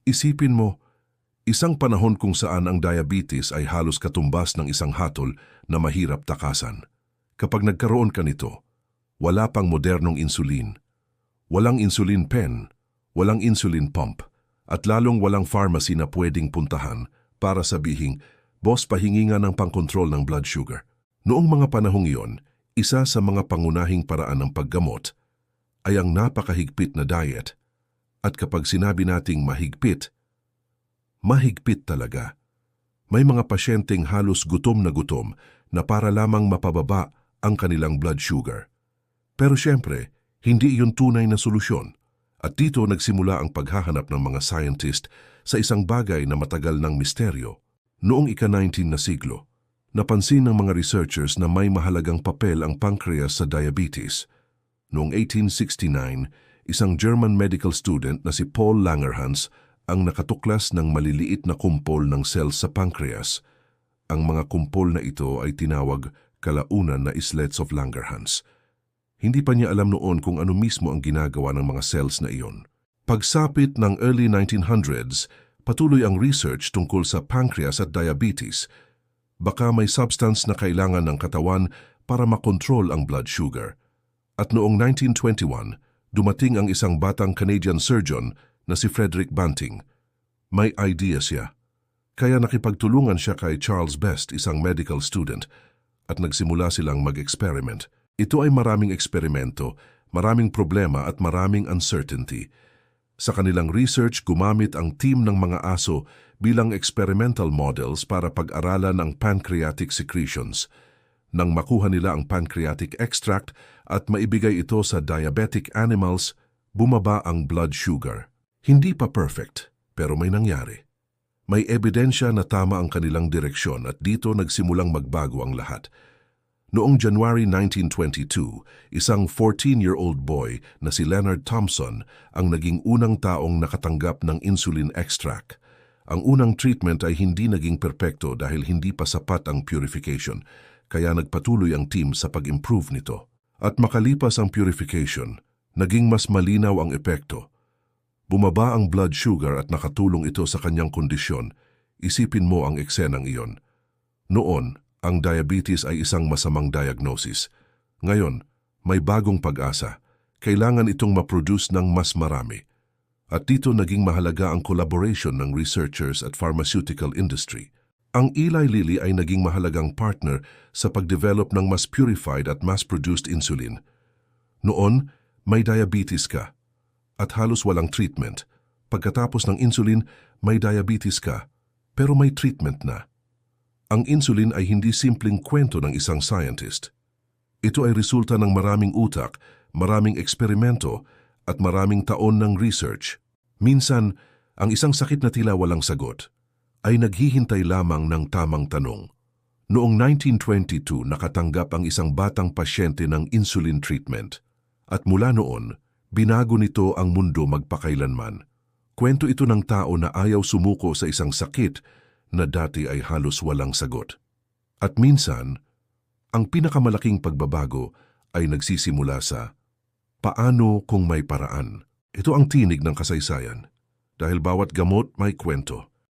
Isipin mo, isang panahon kung saan ang diabetes ay halos katumbas ng isang hatol na mahirap takasan. Kapag nagkaroon ka nito, wala pang modernong insulin. Walang insulin pen, walang insulin pump, at lalong walang pharmacy na pwedeng puntahan para sabihing, "Boss, pahingi nga ng pangkontrol ng blood sugar." Noong mga panahong iyon, isa sa mga pangunahing paraan ng paggamot ay ang napakahigpit na diet. At kapag sinabi nating mahigpit, mahigpit talaga. May mga pasyenteng halos gutom na para lamang mapababa ang kanilang blood sugar. Pero syempre, hindi iyon tunay na solusyon. At dito nagsimula ang paghahanap ng mga scientist sa isang bagay na matagal ng misteryo. Noong ika-19 na siglo, napansin ng mga researchers na may mahalagang papel ang pancreas sa diabetes. Noong 1869, isang German medical student na si Paul Langerhans ang nakatuklas ng maliliit na kumpol ng cells sa pancreas. Ang mga kumpol na ito ay tinawag kalaunan na islets of Langerhans. Hindi pa niya alam noon kung ano mismo ang ginagawa ng mga cells na iyon. Pagsapit ng early 1900s, patuloy ang research tungkol sa pancreas at diabetes. Baka may substance na kailangan ng katawan para makontrol ang blood sugar. At noong 1921, dumating ang isang batang Canadian surgeon na si Frederick Banting. May idea siya. Kaya nakipagtulungan siya kay Charles Best, isang medical student, at nagsimula silang mag-experiment. Ito ay maraming eksperimento, maraming problema at maraming uncertainty. Sa kanilang research, gumamit ang team ng mga aso bilang experimental models para pag-aralan ang pancreatic secretions. Nang makuha nila ang pancreatic extract at maibigay ito sa diabetic animals, bumaba ang blood sugar. Hindi pa perfect, pero may nangyari. May ebidensya na tama ang kanilang direksyon at dito nagsimulang magbago ang lahat. Noong January 1922, isang 14-year-old boy na si Leonard Thompson ang naging unang taong nakatanggap ng insulin extract. Ang unang treatment ay hindi naging perpekto dahil hindi pa sapat ang purification, kaya nagpatuloy ang team sa pag-improve nito. At makalipas ang purification, naging mas malinaw ang epekto. Bumaba ang blood sugar at nakatulong ito sa kanyang kondisyon. Isipin mo ang eksenang iyon. Noon, ang diabetes ay isang masamang diagnosis. Ngayon, may bagong pag-asa. Kailangan itong ma-produce ng mas marami. At dito naging mahalaga ang collaboration ng researchers at pharmaceutical industry. Ang Eli Lilly ay naging mahalagang partner sa pag-develop ng mas purified at mass-produced insulin. Noon, may diabetes ka at halos walang treatment. Pagkatapos ng insulin, may diabetes ka, pero may treatment na. Ang insulin ay hindi simpleng kwento ng isang scientist. Ito ay resulta ng maraming utak, maraming eksperimento, at maraming taon ng research. Minsan, ang isang sakit na tila walang sagot ay naghihintay lamang ng tamang tanong. Noong 1922, nakatanggap ang isang batang pasyente ng insulin treatment. At mula noon, binago nito ang mundo magpakailanman. Kwento ito ng tao na ayaw sumuko sa isang sakit na dati ay halos walang sagot. At minsan, ang pinakamalaking pagbabago ay nagsisimula sa paano kung may paraan. Ito ang tinig ng kasaysayan. Dahil bawat gamot may kwento.